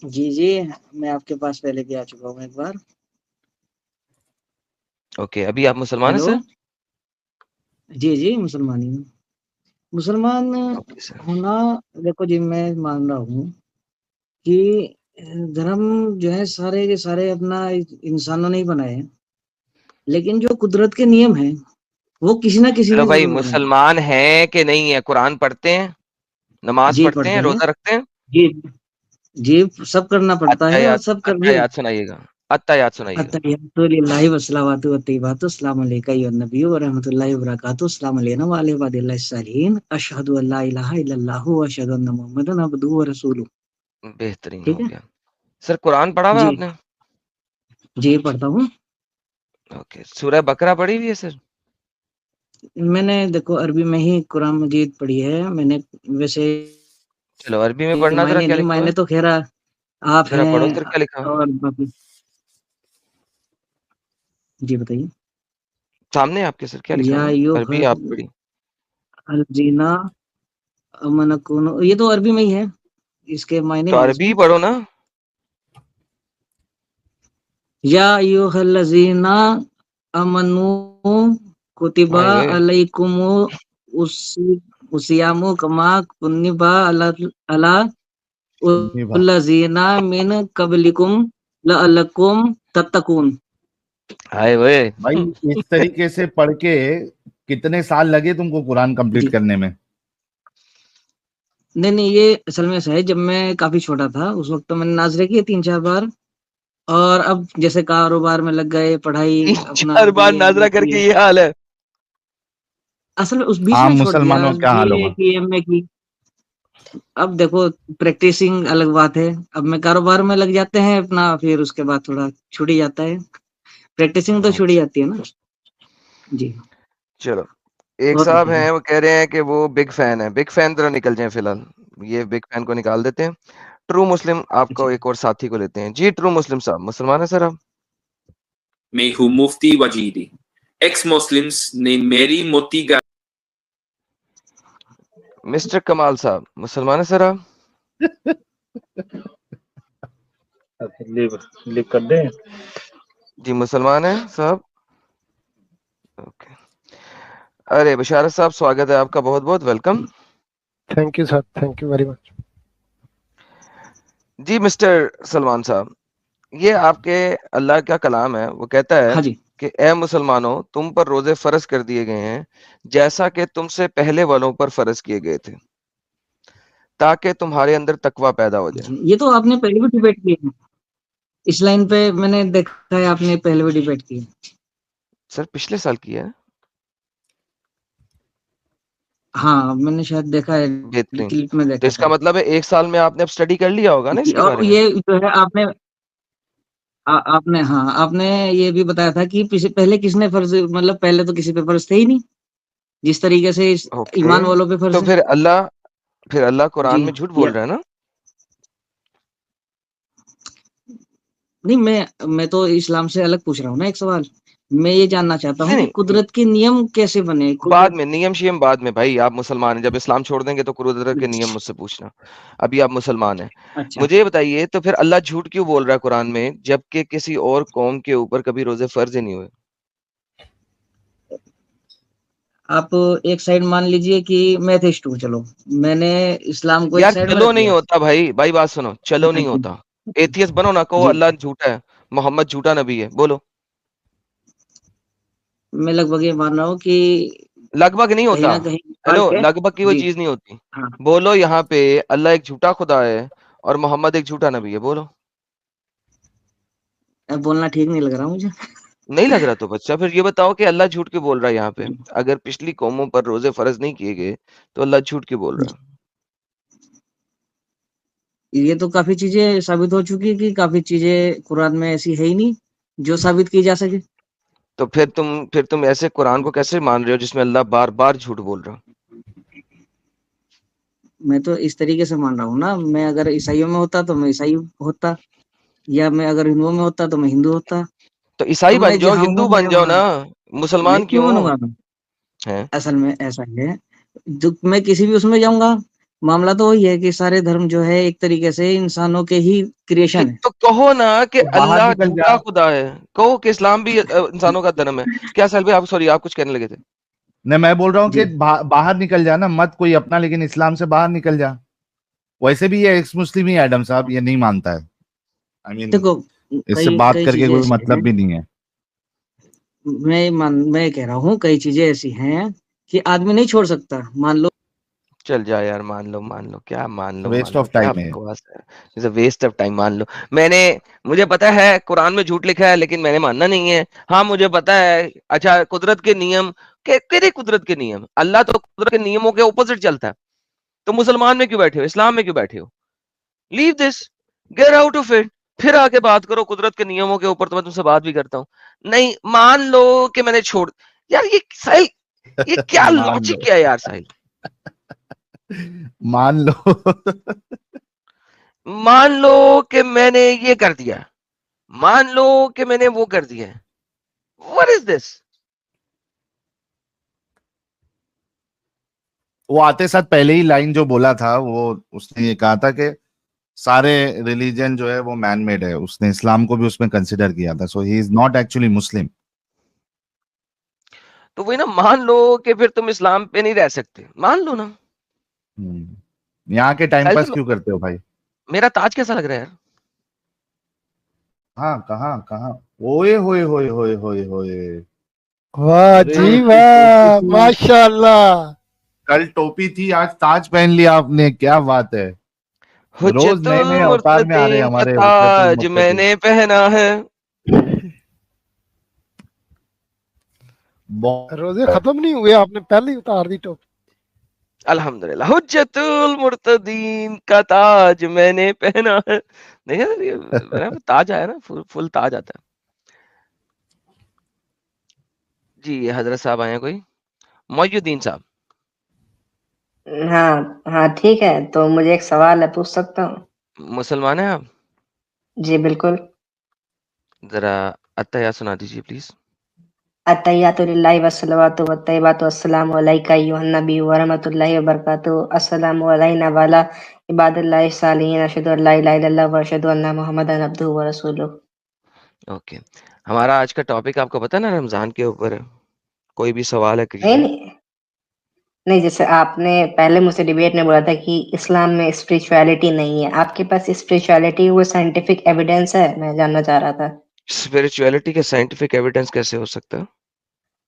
जी, जी, मैं आपके पास पहले भी आ चुका हूँ एक बार। ओके, अभी आप मुसलमान हैं हेलो? सर? जी, जी, मुसलमान ही हूँ। मुसलमान ओके सर। होना देखो जी मैं मान रहा हूँ कि धर्म जो है सारे के सारे अपना इंसानों ने ही बनाए हैं। लेकिन जो कुदरत के नियम हैं, वो किसी न किसी चलो ने भाई, ज़रूर बनाए हैं। मुसलमान हैं कि नहीं है? कुरान पढ़ते हैं, नमाज जी, पढ़ते पढ़ते हैं, हैं। रोजा रखते हैं? जी, जी, सब करना पड़ता है और अत्तायात, सब कर भी रहे हैं। अत्तायात सुनाइएगा, अत्तायात सुनाइएगा। अत्तहियातुलिल्लाहि वस्सलावातु वत्तय्यिबातु अस्सलामु अलैका अय्युहन नबिय्यु व रहमतुल्लाहि व बरकातुहू अस्सलामु अलैना व अला इबादिल्लाहिस सालिहीन अशहदु अल्ला इलाहा इल्लल्लाहु व अशहदु अन्ना मुहम्मदन अब्दुहु व रसूलुहु। बेहतरीन हो ठीक है? गया। सर कुरान पढ़ा हुआ है जी, आपने? जी पढ़ता हूँ। ओके, सूरह बकरा पढ़ी हुई है सर? मैंने देखो अरबी में ही कुरान मजीद पढ़ी है। मैंने वैसे चलो अरबी में पढ़ना जरा, मायने क्या नहीं, लिखा हुआ मायने है? तो ख़ैर आप जरा पढ़ो हैं सर, क्या लिखा हुआ है? और बाकी जी बताइए। सामने आपके सर, क्या लिखा या हुआ है? अरबी अय्युहल आप पढ़ी। लज़ीना आमनु कूनू ये तो अरबी में ही है, इसके मायने तो नहीं है अरबी इसमें। पढ़ो ना। या अय्युहल्लज़ीना आमनू कुतिबा आए हुए। अलैकुमु उसी उसियामु कमा कुतिबा अला जी वाह उल्लज़ीना मिन कबलिकुम लअल्लकुम तत्तकून। आए हुए। भाई, इस तरीके से पढ़ के कितने साल लगे तुमको कुरान कंप्लीट जी। करने में? नहीं, नहीं, ये असल में ऐसा है जब मैं काफ़ी छोटा था उस वक़्त तो मैंने नाज़रे किए 3-4 बार और अब जैसे कारोबार में लग गए, पढ़ाई तीन अपना चार बार बीए, एमए नाजरा की। करके ये हाल है। असल में उस बीच आम में छोड़ दिया, मुसलमानों का क्या हाल बीए होगा? की, एमए की। अब देखो प्रैक्टिसिंग अलग बात है। अब मैं कारोबार में लग जाते हैं अपना फिर उसके बाद थोड़ा छूट ही जाता है। प्रैक्टिसिंग तो छूट ही अच्छा। जाती है ना। जी। चलो, एक और साहब बताइए। हैं, वो कह रहे हैं कि वो बिग फैन है। बिग फैन जरा निकल जाए फिलहाल। ये बिग फैन को निकाल देते हैं। ट्रू मुस्लिम अच्छा। आपको एक और साथी को लेते हैं जी। ट्रू मुस्लिम साहब मुसलमान है सर आप? मैं हूँ मुफ्ती वजीदी। एक्स मुस्लिम्स ने मेरी मोती का मिस्टर कमाल साहब मुसलमान है सर आप? लिख लिख कर दें। जी मुसलमान है साहब। ओके। अरे बशारत साहब, स्वागत है आपका, बहुत बहुत welcome. Thank you sir, thank you very much. जी मिस्टर सलमान साहब, ये आपके अल्लाह का कलाम है। वो कहता है हाँ जी। कि ए मुसलमानों, तुम पर रोजे फर्ज कर दिए गए हैं जैसा कि तुमसे पहले वालों पर फर्ज किए गए थे, ताकि तुम्हारे अंदर तकवा पैदा हो जाए। जी, ये तो आपने पहले भी डिबेट की है। इस लाइन पे मैंने देखा है आपने पहले भी डिबेट की है। सर पिछले साल किया है। हाँ, मैंने शायद देखा है, बेहतरीन। क्लिप में तो देखा इसका था। मतलब है 1 साल में आपने अब स्टडी कर लिया होगा ना कि इसके और बारे में? ये जो है आपने हाँ, आपने ये भी बताया था कि पहले किसने फर्ज मतलब पहले तो किसी पे फर्ज थे ही नहीं, जिस तरीके से ओके। ईमान वालों पे तो फर्ज है। फिर अल्लाह कुरान जी। में झूठ या बोल रहा है ना? नहीं, मैं तो इस्लाम से अलग पूछ रहा हूँ ना एक सवाल। मैं ये जानना चाहता हूँ नहीं, कि नहीं, कुदरत के नियम कैसे बने? बाद कुदरत। में नियम-शियम बाद में भाई, आप मुसलमान हैं, जब इस्लाम छोड़ देंगे तो कुरुद के नियम मुझसे पूछना। अभी आप मुसलमान हैं। अच्छा। मुझे ये बताइए, तो फिर अल्लाह झूठ क्यों बोल रहा है कुरान में, जबकि किसी और कौम के ऊपर कभी रोज़े फ़र्ज़ ही नहीं हुए? आप एक साइड मान लीजिए कि मैं एथिस्ट हूँ, चलो। मैंने इस्लाम को एक यार साइड में चलो रख नहीं दिया। होता भाई, भाई बात सुनो, चलो नहीं होता। एथियस्ट बनो ना, कहो जी, अल्लाह झूठा है, मोहम्मद झूठा नबी है, बोलो। मैं लगभग ये मान रहा हूँ कि लगभग नहीं कहीं होता। न कहीं पढ़ हेलो, के। लगभग की कोई जी, चीज़ नहीं होती। हाँ। बोलो यहाँ पे अल्लाह एक झूठा खुदा है और मोहम्मद एक झूठा नबी है, बोलो। अब बोलना ठीक नहीं लग रहा मुझे। नहीं लग रहा तो बच्चा, फिर ये बताओ कि अल्लाह झूठ क्यों बोल रहा है यहाँ पे? अगर पिछली कौमों पर रोज़े फ़र्ज़ नहीं किए गए, तो अल्लाह झूठ क्यों बोल रहा है? ये तो काफ़ी चीज़ें साबित हो चुकी है कि काफ़ी चीज़ें कुरान में ऐसी है ही नहीं, जो साबित की जा सके। तो फिर तुम ऐसे कुरान को कैसे मान रहे हो जिसमें अल्लाह बार-बार झूठ बोल रहा है? मैं तो इस तरीके से मान रहा हूँ ना, मैं अगर ईसाइयों में होता तो मैं ईसाई होता, या मैं अगर हिंदुओं में होता तो मैं हिंदू होता। तो तो ईसाई मैं बन जाओ, जहाँ हिंदू हूँ बन मैं जाओ वहाँ। ना, मैं मुसलमान क्यों क्यों? बनूँगा मैं? हैं? असल में ऐसा है, जो मैं किसी भी उसमें जाऊँगा, मामला तो वही है कि सारे धर्म जो है एक तरीके से इंसानों के ही क्रिएशन है। तो कहो ना कि तो बाहर अल्लाह निकल झूठा जा। खुदा है, कहो कि इस्लाम भी इंसानों का धर्म है। क्या साहिल भाई, आप सॉरी, आप कुछ कहने लगे थे? नहीं, मैं बोल रहा हूँ जी कि बाहर निकल जा ना, मत कोई अपना, लेकिन इस्लाम से बाहर निकल जा। वैसे भी ये एक्स मुस्लिम ही है, एडम साहब, ये नहीं मानता है। आई मीन देखो, इससे कई बात कई करके चीजें कोई ऐसी हैं, मतलब भी नहीं है। मैं कह रहा हूँ कई चीजें ऐसी हैं कि आदमी नहीं छोड़ सकता। मान लो चल जा यार, मान लो क्या, मान लो वेस्ट ऑफ क्या टाइम है। बकवास है, it's a waste of time. मान लो, मुझे पता है कुरान में झूठ लिखा है, लेकिन मैंने मानना नहीं है। हाँ मुझे पता है। अच्छा, कुदरत के नियम, तेरे कुदरत के नियम, अल्लाह तो कुदरत के नियमों के ऑपोजिट चलता है। तो मुसलमान में क्यों बैठे हो, इस्लाम में क्यों बैठे हो? Leave this, get out of it, फिर आके बात करो कुदरत के नियमों के ऊपर, तो मैं तुमसे बात भी करता हूँ। नहीं, मान लो कि मैंने छोड़, यार ये साहिल, ये क्या मान लॉजिक लो, क्या है यार साहिल? मान लो। मान लो कि मैंने ये कर दिया, मान लो कि मैंने वो कर दिया, व्हाट इज दिस? वो आते साथ पहले ही लाइन जो बोला था, वो उसने ये कहा था कि सारे रिलीजन जो है वो मैन मेड है। उसने इस्लाम को भी उसमें कंसिडर किया था। सो ही इज नॉट एक्चुअली मुस्लिम। तो वही ना, मान लो कि फिर तुम इस्लाम पे नहीं रह सकते, मान लो ना। यहाँ के टाइम साहिल पास जी, क्यों करते हो भाई? मेरा ताज कैसा लग रहा है यार? हाँ, कहाँ कहाँ? ओए होए होए होए होए होए। वाह अरे जी तो वाह, टोपी थी, माशाल्लाह। कल टोपी थी, आज ताज पहन लिया आपने, क्या बात है। रोज नए हुज्जतुल नए अवतार में आ रहे हैं मुर्तदीन का हमारे हुज्जतुल ताज मुत्तकीन। मैंने पहना है। बहुत रोजे खत्म नहीं हुए, आपने पहले ही उतार दी टोपी। अल्हम्दुलिल्लाह, हुज्जतुल मुर्तदीन का ताज मैंने पहना है। देखा ना, ये ताज आया ना, फुल ताज आता है। जी, ये हजरत साहब आए हैं कोई, मोइनुद्दीन साहब। हाँ हाँ, ठीक है। तो मुझे एक सवाल है, पूछ सकता हूँ? मुसलमान हैं आप? जी बिल्कुल। जरा अत्तहियात सुना दीजिए प्लीज। अत्तहियातु लिल्लाहि वस्सलावातु वत्तय्यिबातु अस्सलामु अलैका अय्युहन नबी व रहमतुल्लाहि व बरकातुहू अस्सलामु अलैना व अला इबादिल्लाहि सालिहीन अशहदु अल्ला इलाहा इल्लल्लाह व अशहदु अन्ना मुहम्मदन अब्दुहु व रसूलुहु। ओके, हमारा आज का टॉपिक आपको पता है ना, रमजान के ऊपर है। कोई भी सवाल है नहीं कीजिए। नहीं नहीं, जैसे आपने पहले मुझसे डिबेट में बोला था कि इस्लाम में स्पिरिचुअलिटी नहीं है, आपके पास स्पिरिचुअलिटी वो साइंटिफिक एविडेंस है? मैं जानना चाह रहा था। स्पिरिचुअलिटी के साइंटिफिक एविडेंस कैसे हो सकता है?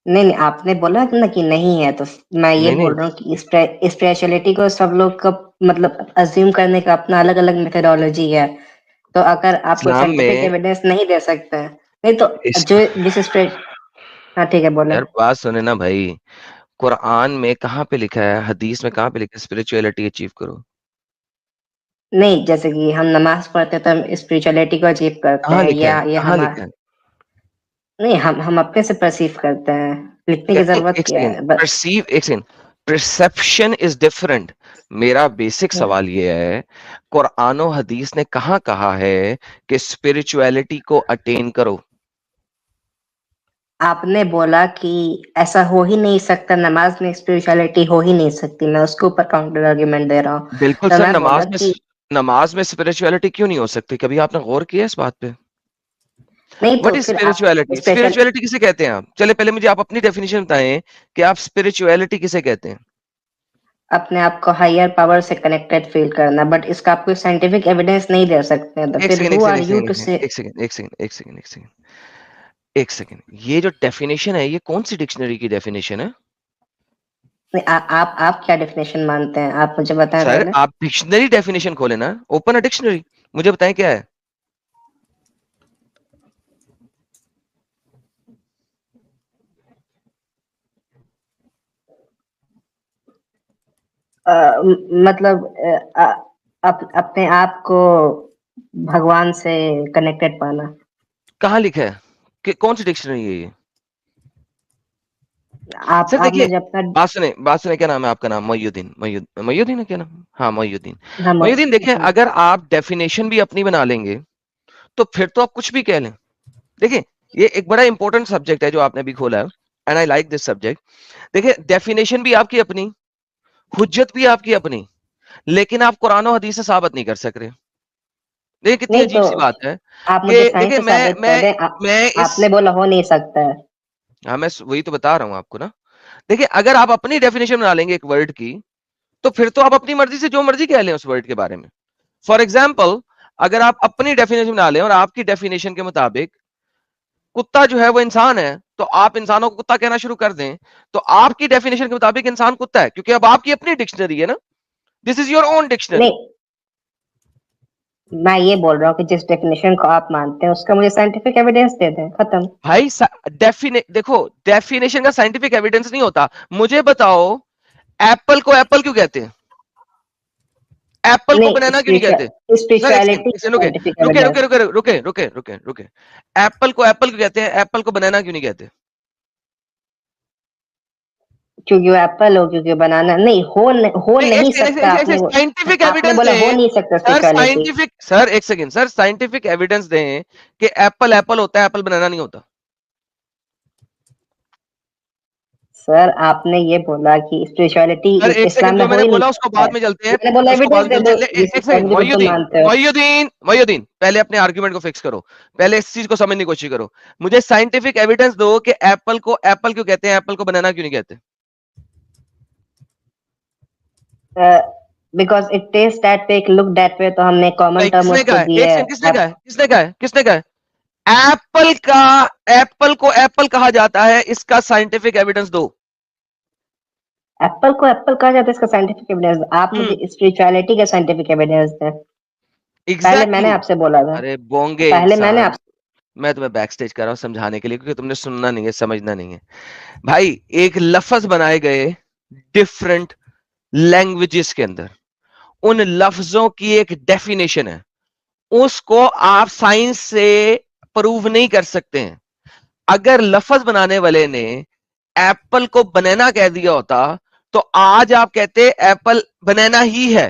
नहीं नहीं, आपने बोला ना कि नहीं है, तो मैं ये नहीं नहीं, बोल रहा हूँ कि स्पिरिचुअलिटी को सब लोग का मतलब अज्यूम करने का अपना अलग अलग मेथोडोलॉजी है। तो अगर आप कोई इस्लाम साइंटिफिक में एविडेंस नहीं दे सकते हैं, नहीं तो इस जो जिस स्पिरिट, हाँ ठीक है, बोले। यार बात सुने ना भाई, कुरान में कहाँ पे लिखा है, हदीस में कहाँ पे लिखा है स्पिरिचुअलिटी अचीव करो? नहीं, जैसे कि हम नमाज पढ़ते हैं तो हम स्पिरिचुअलिटी को अचीव करते कहाँ हैं, लिखा है, या ये कहाँ लिखा हमारा है? नहीं, हम अपने से परसीव करते हैं, लिखने की नहीं, जरूरत एक क्या सेकंड, है? परसीव, एक सेकंड, परसेप्शन इज डिफरेंट। मेरा बेसिक सवाल ये है, कुरान और हदीस ने कहाँ कहा है कि स्पिरिचुअलिटी को अटेन करो? आपने बोला कि ऐसा हो ही नहीं सकता, नमाज में स्पिरिचुअलिटी हो ही नहीं सकती, मैं उसके ऊपर काउंटर आर्ग्यूमेंट दे रहा हूँ। बिल्कुल तो सर, मैं बोला कि नमाज में स्पिरिचुअलिटी क्यों नहीं हो सकती? कभी आपने गौर किया इस बात पे? नहीं, व्हाट तो इज फिर आप स्पिरिचुअलिटी? स्पेशल स्पिरिचुअलिटी किसे कहते हैं आप? चले पहले मुझे आप अपनी डेफिनेशन बताएं कि आप स्पिरिचुअलिटी किसे कहते हैं? अपने आप को हायर पावर से कनेक्टेड फील करना, बट इसका आप कोई साइंटिफिक एविडेंस नहीं दे सकते हैं, तो एक फिर सेकंड, एक हु सेकंड, आर एक यू सेकंड, टू से? एक सेकंड, एक सेकंड, एक सेकंड, एक सेकंड, एक सेकंड, ये जो डेफिनेशन है, ये कौन सी डिक्शनरी की डेफिनेशन है? आप क्या डेफिनेशन मानते हैं, आप मुझे बताएं सर, पहले। आप डिक्शनरी डेफिनेशन खोले ना, ओपन अ डिक्शनरी, मुझे बताएं क्या है। मतलब अपने आप को भगवान से कनेक्टेड पाना। कहाँ लिखा है कि कौन सी डिक्शनरी है ये? सर आप देखिए, मुझे अपना। बात सुने, क्या नाम है आपका? नाम मोइनुद्दीन, मोइनुद्दीन है क्या नाम? हाँ, मोइनुद्दीन। हाँ मोइनुद्दीन, देखिए, अगर आप डेफिनेशन भी अपनी बना लेंगे तो फिर तो आप कुछ भी कह लें। देखिए, ये एक बड़ा इंपॉर्टेंट सब्जेक्ट है जो आपने भी खोला है, and I like this subject. देखिए, डेफिनेशन भी आपकी अपनी, हुज्जत भी आपकी अपनी, लेकिन आप कुरान और हदीस से साबित नहीं कर सक रहे। देखिए कितनी नहीं अजीब सी तो बात है आप कि मुझे साइंस देखिए से साबित कर दें। मैं इस आपने बोला हो नहीं सकता है। हाँ मैं वही तो बता रहा हूँ आपको ना। देखिए अगर आप अपनी डेफिनेशन बना लेंगे एक वर्ड की, तो फिर तो आप अपनी मर्जी से जो मर्जी कह लें उस वर्ड के बारे में। फॉर एग्जाम्पल, अगर आप अपनी डेफिनेशन बना लें और आपकी डेफिनेशन के मुताबिक कुत्ता जो है वो इंसान है, तो आप इंसानों को कुत्ता कहना शुरू कर दें, तो आपकी डेफिनेशन के मुताबिक इंसान कुत्ता है, क्योंकि अब आपकी अपनी डिक्शनरी है ना। This is your own dictionary. नहीं, मैं ये बोल रहा हूँ कि जिस डेफिनेशन को आप मानते हैं उसका मुझे साइंटिफिक एविडेंस दे दें, खत्म। भाई देखो डेफिनेशन का साइंटिफिक एविडेंस नहीं होता। मुझे बताओ एप्पल को एप्पल क्यों कहते हैं? एप्पल को नहीं, बनाना क्यों नहीं कहते? सर स्पिरिचुअलिटी एक सेकंड रुके साइंटिफिक रुके एविडेंस। रुके रुके रुके रुके रुके रुके एप्पल को एप्पल क्यों कहते हैं? एप्पल को बनाना क्यों नहीं कहते? क्योंकि वो एप्पल हो, क्योंकि बनाना नहीं हो नहीं सकता। साइंटिफिक आपने एविडेंस बोला हो दें नहीं सकता सर। स्पिरिचुअलिटी। सर एक सेकंड सर, साइंटिफिक एविडेंस दें कि एप्पल एप्पल होता है, एप्पल बनाना नहीं होता। सर आपने ये बोला कि स्पिरिचुअलिटी सर एक इस्लाम सेकंड, में जो हो मैंने ही नहीं बोला उसको सकता है। बाद में चलते हैं, मैंने बोला उसको एविडेंस बाद में दे चलते दो हैं। जिस एक सेकंड, मुझे बिल्कुल मानते हो। मोयुद्दीन पहले अपने आर्गुमेंट को फिक्स करो, पहले इस चीज को समझने की कोशिश करो। मुझे साइंटिफिक एविडेंस दो कि एप्पल को एप्पल क्यों कहते हैं, एप्पल को बनाना क्यों नहीं कहते? Because it taste that way, look that way, तो हमने कॉमन नहीं, टर्म किसने उसको कहा है? दी एक है। सेकंड, किसने कहा है? किसने कहा है? किसने कहा है एप्पल का एप्पल को एप्पल कहा जाता है? इसका साइंटिफिक एविडेंस दो। एप्पल को एप्पल कहा जाता है, इसका साइंटिफिक एविडेंस आप मुझे स्पिरिचुअलिटी का साइंटिफिक एविडेंस दें। पहले मैंने एग्जैक्टली आपसे बोला था। अरे बोंगे पहले मैंने इंसान, आप मैं तुम्हें बैक स्टेज कर रहा हूं समझाने के लिए, क्योंकि तुमने सुनना नहीं है, समझना नहीं है। भाई एक लफ्ज बनाए गए डिफरेंट लैंग्वेजेस के अंदर, उन लफ्जों की एक डेफिनेशन है, उसको आप साइंस से प्रूव नहीं कर सकते हैं। अगर लफ्ज बनाने वाले ने एप्पल को बनाना कह दिया होता, तो आज आप कहते एप्पल बनाना ही है।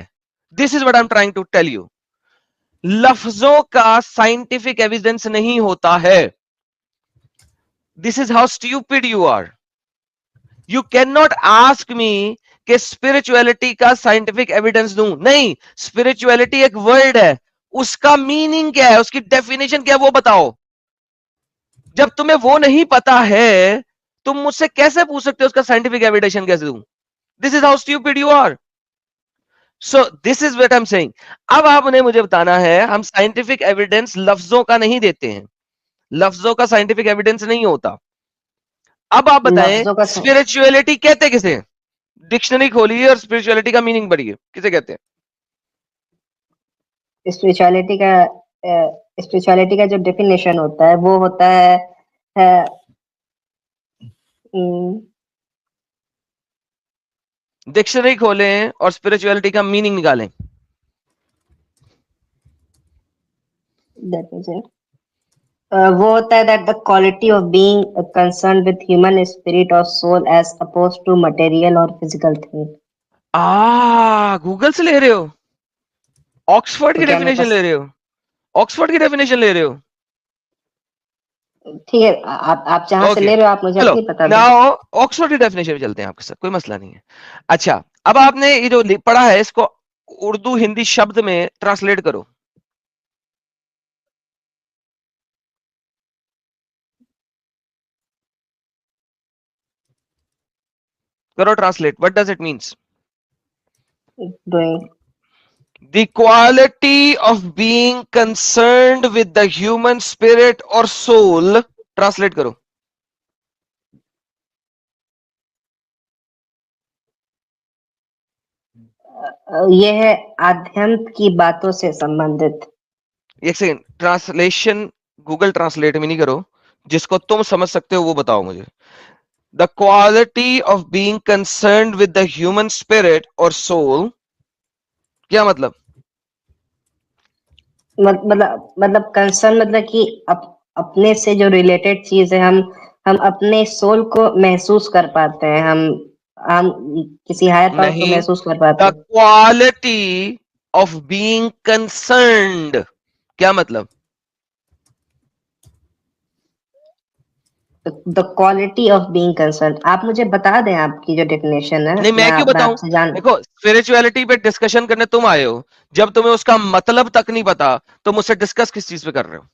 This is what I am trying to tell you. लफ्जों का साइंटिफिक एविडेंस नहीं होता है। This is how stupid you are. You can not ask me कि स्पिरिचुअलिटी का साइंटिफिक एविडेंस दूं। नहीं, स्पिरिचुअलिटी एक वर्ड है, उसका मीनिंग क्या है, उसकी डेफिनेशन क्या है, वो बताओ। जब तुम्हें वो नहीं पता है, तुम मुझसे कैसे पूछ सकते हो उसका साइंटिफिक एविडेंस कैसे दूं? This is how stupid you are. So this is what I am saying. अब आपने मुझे बताना है, हम साइंटिफिक एविडेंस लफ्जों का नहीं देते हैं, लफ्जों का साइंटिफिक एविडेंस नहीं होता। अब आप बताएं लफ्जों का स्पिरिचुअलिटी कहते किसे? डिक्शनरी खोलिए और स्पिरिचुअलिटी का मीनिंग पढ़िए, किसे कहते हैं? स्पिरिचुअलिटी का स्पिरिचुअलिटी का जो डेफिनेशन होता है वो होता है डिक्शनरी खोलें और स्पिरिचुअलिटी का मीनिंग निकालें। वो होता है that the quality of being concern with human spirit और soul as oppose to material और फिजिकल थिंग। गूगल से ले रहे हो? ऑक्सफोर्ड तो की क्या मेरे डेफिनेशन पास ले रहे हो? ऑक्सफोर्ड की डेफिनेशन ले रहे हो? ठीक है, आप जहां से ओके ले रहे हो आप मुझे चलो, अपनी बता दो। नाउ ऑक्सफोर्ड की डेफिनेशन में चलते हैं आपके साथ, कोई मसला नहीं है। अच्छा, अब आपने ये जो पढ़ा है इसको उर्दू हिंदी शब्द में ट्रांसलेट करो। करो translate, what does it means? Doing The quality of being concerned with the human spirit or soul, translate करो। ये है आध्यात्म की बातों से संबंधित। एक सेकंड, ट्रांसलेशन गूगल ट्रांसलेट में नहीं करो, जिसको तुम समझ सकते हो वो बताओ मुझे। The quality of being concerned with the human spirit और सोल, क्या मतलब? मतलब कंसर्न मतलब कि अपने से जो रिलेटेड चीज है हम अपने सोल को महसूस कर पाते हैं। हम किसी हायर पावर को नहीं, महसूस कर पाते द हैं। क्वालिटी ऑफ बीइंग कंसर्न्ड, क्या मतलब? The quality of being concern. आप मुझे बता दें आपकी जो डेफिनेशन है। नहीं, मैं क्यों बताऊं? आपसे जान देखो, स्पिरिचुअलिटी पे डिस्कशन करने तुम आए हो, जब तुम्हें उसका मतलब तक नहीं पता तो मुझसे डिस्कस किस चीज पे कर रहे हो?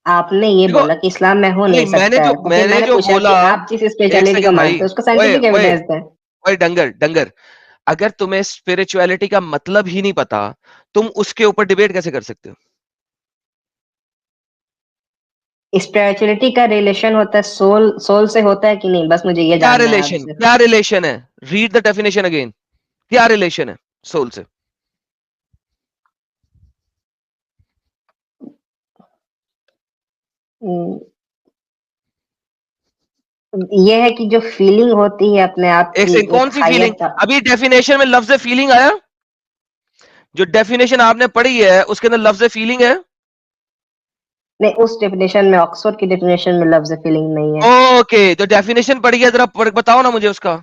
आपने ये देखो, बोला कि इस्लाम में हो नहीं, नहीं सकता है, तो फिर मैंने जो पूछा बोला, कि आप जिस एक स्पिरिचुअलिटी को सेकंड मानते भाई, हो उसका ओए साइंटिफिक ओए एविडेंस दें। ओए डंगर डंगर, अगर तुम्हें स्पिरिचुअलिटी का मतलब ही नहीं पता, तुम उसके ऊपर डिबेट कैसे कर सकते हो? स्पिरिचुअलिटी का रिलेशन होता है सोल से होता है कि नहीं, बस मुझे ये जानना है आपसे। क्या रिलेशन है? Read the definition again. क्या रिलेशन है सोल से? हम्म, ये है कि जो फीलिंग होती है अपने आप एक की, सेकंड, कौन सी हायर फीलिंग? अभी डेफिनेशन में लफ्ज फीलिंग आया? जो डेफिनेशन आपने पढ़ी है उसके अंदर लफ्ज फीलिंग है? नहीं, उस डेफिनेशन में, ऑक्सफोर्ड की डेफिनेशन में लफ्ज फीलिंग नहीं है। ओके, तो डेफिनेशन पढ़ी है, जरा बताओ ना मुझे उसका।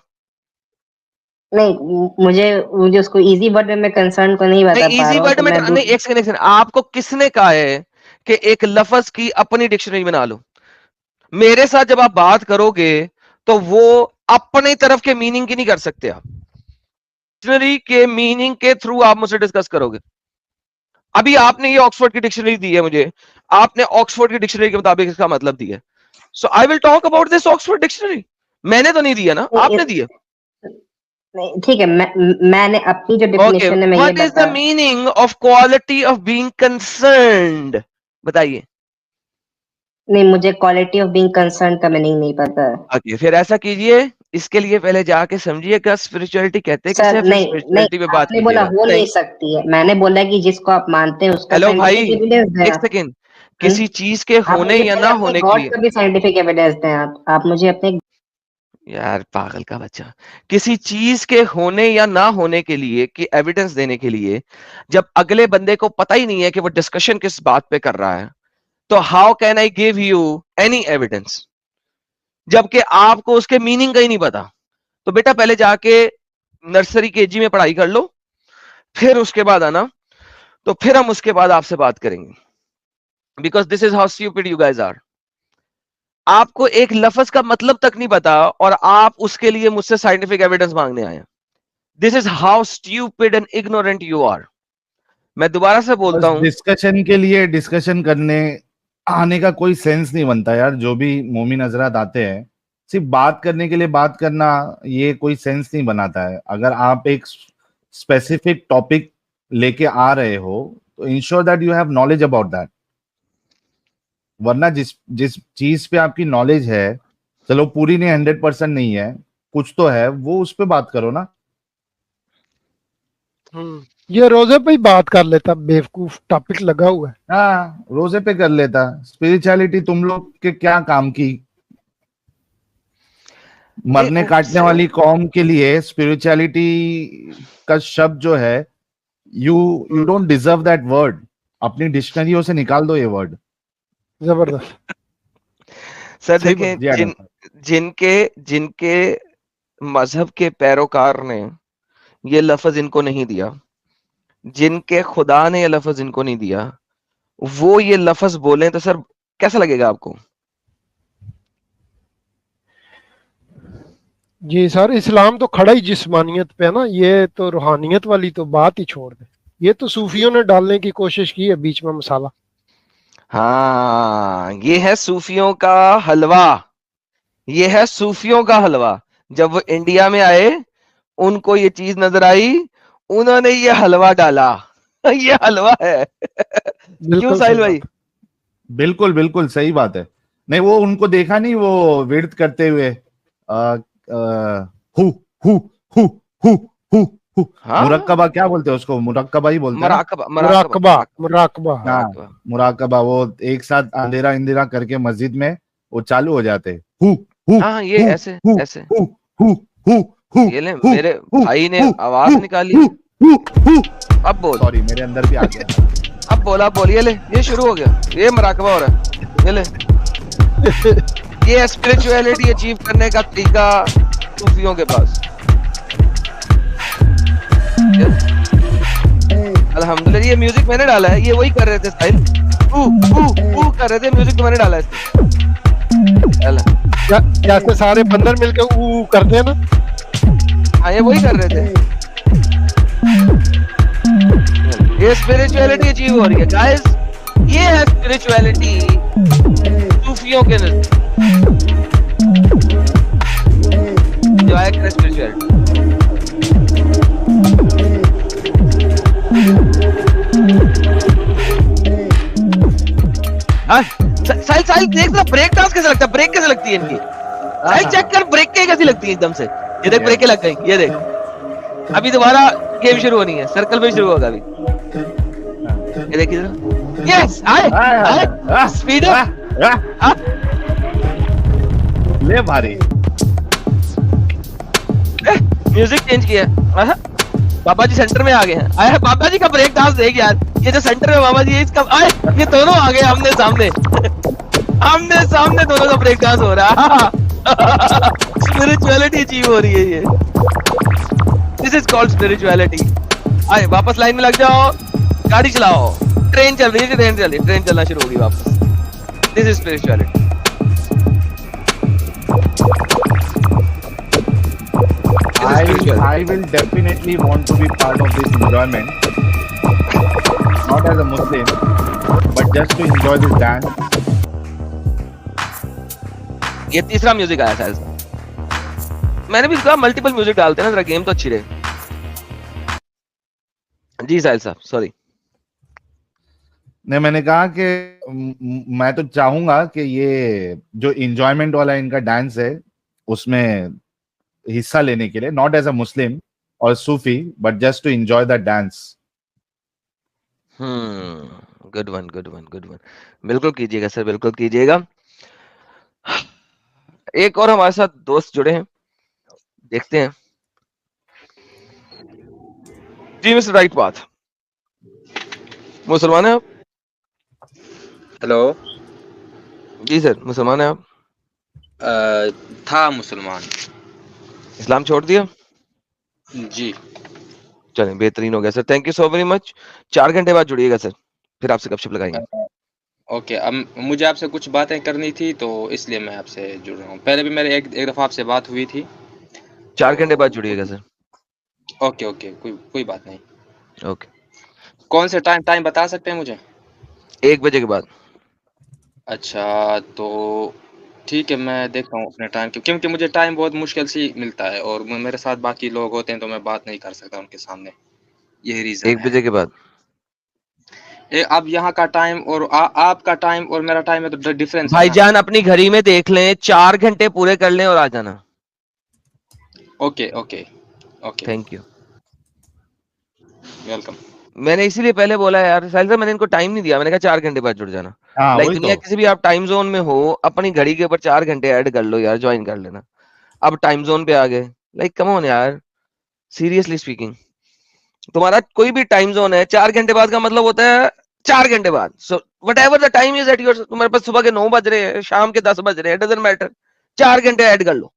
नहीं, मुझे उसको इजी वर्ड में मैं कंसर्न को नहीं बता नहीं, पा इजी रहा हूँ, वर्ड तो में मैं नहीं, एक सेकंड, आपको किसने कहा है कि एक लफ्ज की अपनी डिक्शनरी बना लो? मेरे साथ जब आप बात करोगे तो वो अपने तरफ के मीनिंग की नहीं कर सकते, आप डिक्शनरी के मीनिंग के थ्रू आप मुझसे डिस्कस करोगे। अभी आपने ये ऑक्सफोर्ड की डिक्शनरी दी है मुझे, आपने ऑक्सफोर्ड की डिक्शनरी के मुताबिक इसका मतलब दिया, so I will talk about this Oxford dictionary. मैंने तो नहीं दिया ना, आपने दिया। नहीं, ठीक है, मैंने अपनी जो ओके, डेफिनेशन है मैं ये व्हाट इज द बता। Meaning of quality of being concerned? बताइए। नहीं, मुझे क्वालिटी ऑफ बीइंग कंसर्न का मीनिंग नहीं पता है। ओके, फिर ऐसा कीजिए, इसके लिए पहले जाके समझिएगा स्पिरिचुअलिटी कहते किसे सर है, फिर नहीं नहीं, स्पिरिचुअलिटी पे बात आपने बोला कीजिएगा। हो नहीं नहीं, सकती है, मैंने बोला कि जिसको आप मानते हैं उसका हेलो भाई, साइंटिफिक एविडेंस दें एक आप। सेकेंड, किसी चीज के आप होने मुझे या पहले ना अपने होने के गॉड लिए, का भी साइंटिफिक एविडेंस दें आप मुझे अपने। यार पागल का बच्चा, किसी चीज के होने या ना होने के लिए कि एविडेंस देने के लिए, जब अगले बंदे को पता ही नहीं है कि वो डिस्कशन किस बात पे कर रहा है, तो how can I give you any evidence, जबकि आपको उसके मीनिंग का ही नहीं पता? तो बेटा पहले जाके नर्सरी केजी में पढ़ाई कर लो, फिर उसके बाद आना, तो फिर हम उसके बाद आपसे बात करेंगे, because this is how stupid you guys are. आपको एक लफ्ज का मतलब तक नहीं पता और आप उसके लिए मुझसे साइंटिफिक एविडेंस मांगने आए हैं। This is how stupid and ignorant you are. मैं दोबारा से बोलता बस हूं, डिस्कशन के लिए डिस्कशन करने आने का कोई सेंस नहीं बनता यार। जो भी मोमिन हजरात आते हैं, सिर्फ बात करने के लिए बात करना, ये कोई सेंस नहीं बनाता है। अगर आप एक स्पेसिफिक टॉपिक लेके आ रहे हो तो ensure that you have knowledge about that. वरना जिस जिस चीज पे आपकी नॉलेज है, चलो पूरी नहीं, 100% नहीं है, कुछ तो है, वो उस पे बात करो ना। ये रोजे पे ही बात कर लेता, बेवकूफ टॉपिक लगा हुआ है। हाँ, रोजे पे कर लेता। स्पिरिचुअलिटी तुम लोग के क्या काम की? मरने काटने वाली कौम के लिए स्पिरिचुअलिटी का शब्द जो है, you don't deserve that word. अपनी डिक्शनरियों से निकाल दो ये वर्ड। जबरदस्त। सर सही देखें, जी आनंद सर। जिनके मजहब के पैरोकार ने ये लफ्ज इनको नहीं दिया, जिनके खुदा ने ये लफ्ज इनको नहीं दिया, वो ये लफ्ज बोले तो सर कैसा लगेगा आपको? जी सर, इस्लाम तो खड़ा ही जिस्मानियत पे है ना, ये तो रूहानियत वाली तो बात ही छोड़ दे। ये तो सूफियों ने डालने की कोशिश की है बीच में मसाला। हाँ, ये है सूफियों का हलवा, ये है सूफियों का हलवा। जब वो इंडिया में आए, उनको ये चीज नजर आई, उन्होंने ये हलवा डाला। ये हलवा है। क्यों बिल्कुल साहिल सही भाई? बात। बिल्कुल बिल्कुल सही बात है। नहीं, वो उनको देखा नहीं, वो विर्द करते हुए who who who who who who. हाँ, मुरक्कबा क्या बोलते हैं उसको? मुरक्कबा ही बोलते हैं ना? मराकबा मुराकबा मुराकबा। हाँ, मराकबा। मुराकबा। वो एक साथ अंधेरा इंदिरा करके मस्जिद में वो चालू हो जाते। हु हु हाँ, ये हु ऐसे हु ऐसे हु हु हु हु ये ले, हु मेरे हु भाई ने हु आवाज हु निकाली। Who who who. अब बोल, सॉरी, मेरे अंदर भी आ गया। अब बोला, बोल। ये ले, ये शुरू हो गया, ये मराकबा हो रहा है। ये ले, ये स्पिरिचुअलिटी अचीव करने का तरीका सूफियों के पास। अल्हम्दुलिल्लाह, ये म्यूजिक मैंने डाला है, ये वही कर रहे थे साहिल, कर रहे थे म्यूजिक, तो मैंने डाला है। जैसे सारे बंदर मिलकर ऊ करते हैं ना, हाँ ये वही कर रहे थे। ये स्पिरिचुअलिटी अचीव हो रही है गाइस, ये है स्पिरिचुअलिटी सूफियों के नजदीक, जो है स्पिरिचुअलिटी। साहिल साहिल देख ना ब्रेक डांस कैसे लगता है, ब्रेक कैसे लगती है इनकी, साहिल चेक कर ब्रेक कैसी लगती है एकदम से। ये देख ब्रेक लग गई, ये देख अभी दोबारा गेम शुरू होनी है, सर्कल में शुरू होगा अभी, ये देखिए जरा, यस आए स्पीड ले भारी म्यूजिक चेंज किया। बाबा जी सेंटर में आ गए हैं, आया बाबा जी का ब्रेक डांस देख यार, ये जो सेंटर में बाबा जी है इसका, आए ये दोनों आ गए आमने सामने आमने सामने दोनों का ब्रेक डांस हो रहा है। स्पिरिचुअलिटी अचीव हो रही है ये, दिस इज कॉल्ड स्पिरिचुअलिटी। आए वापस लाइन में लग जाओ, गाड़ी चलाओ, ट्रेन चल रही है, ट्रेन चलना शुरू होगी वापस, this is spirituality. I will definitely want to be part of this enjoyment, not as a Muslim, but just to enjoy this dance. ये तीसरा म्यूजिक आया शायद, मैंने भी कहा मल्टीपल म्यूजिक डालते हैं ना, जरा गेम तो अच्छी रहे। जी साहिल साहब सॉरी। नहीं, मैंने कहा कि मैं तो चाहूंगा कि ये जो इंजॉयमेंट वाला इनका डांस है उसमें हिस्सा लेने के लिए, नॉट एज अ मुस्लिम और Sufi, but just to enjoy the dance. Good one good one good one, बिल्कुल कीजिएगा सर, बिल्कुल कीजिएगा। एक और हमारे साथ दोस्त जुड़े हैं, देखते हैं। जी मिस्टर राइट बात, मुसलमान है आप? हेलो जी सर मुसलमान है आप? था मुसलमान, इस्लाम छोड़ दिया? जी। चलें बेहतरीन हो गया sir, thank you so very much. 4 घंटे बाद जुड़िएगा सर, फिर आपसे गपशप लगाएंगे। ओके, अब मुझे आपसे कुछ बातें करनी थी तो इसलिए मैं आपसे जुड़ रहा हूँ। पहले भी मेरे एक दफ़ा आपसे बात हुई थी। 4 घंटे बाद जुड़िएगा सर। ओके ओके, कोई बात नहीं। ओके, कौन से टाइम बता सकते हैं मुझे? 1 बजे के बाद। अच्छा, तो ठीक है, मैं देखता हूँ अपने टाइम, क्योंकि मुझे टाइम बहुत मुश्किल से मिलता है और मेरे साथ बाकी लोग होते हैं तो मैं बात नहीं कर सकता उनके सामने, यही रीज़न 1 बजे के बाद। अब यहाँ का टाइम और आपका टाइम और मेरा टाइम है तो डिफरेंस है ना? भाईजान अपनी घड़ी में देख लें, 4 घंटे पूरे कर लें और आ जाना। Okay okay okay, thank you, welcome. मैंने इसीलिए पहले बोला यार साहिल साहब, मैंने इनको टाइम नहीं दिया, मैंने कहा 4 घंटे बाद जुड़ जाना। हाँ, लाइक वही दुनिया तो। किसी भी आप टाइम जोन में हो, अपनी घड़ी के ऊपर 4 घंटे ऐड कर लो यार, ज्वाइन कर लेना। अब टाइम जोन पे आ गए, लाइक कम ऑन यार, सीरियसली स्पीकिंग, तुम्हारा कोई भी टाइम जोन है, 4 घंटे बाद का मतलब होता है 4 घंटे बाद। So what ever the time is at your, तुम्हारे पास सुबह के 9 बज रहे हैं, शाम के 10 बज रहे हैं, डजंट मैटर, 4 घंटे ऐड कर लो,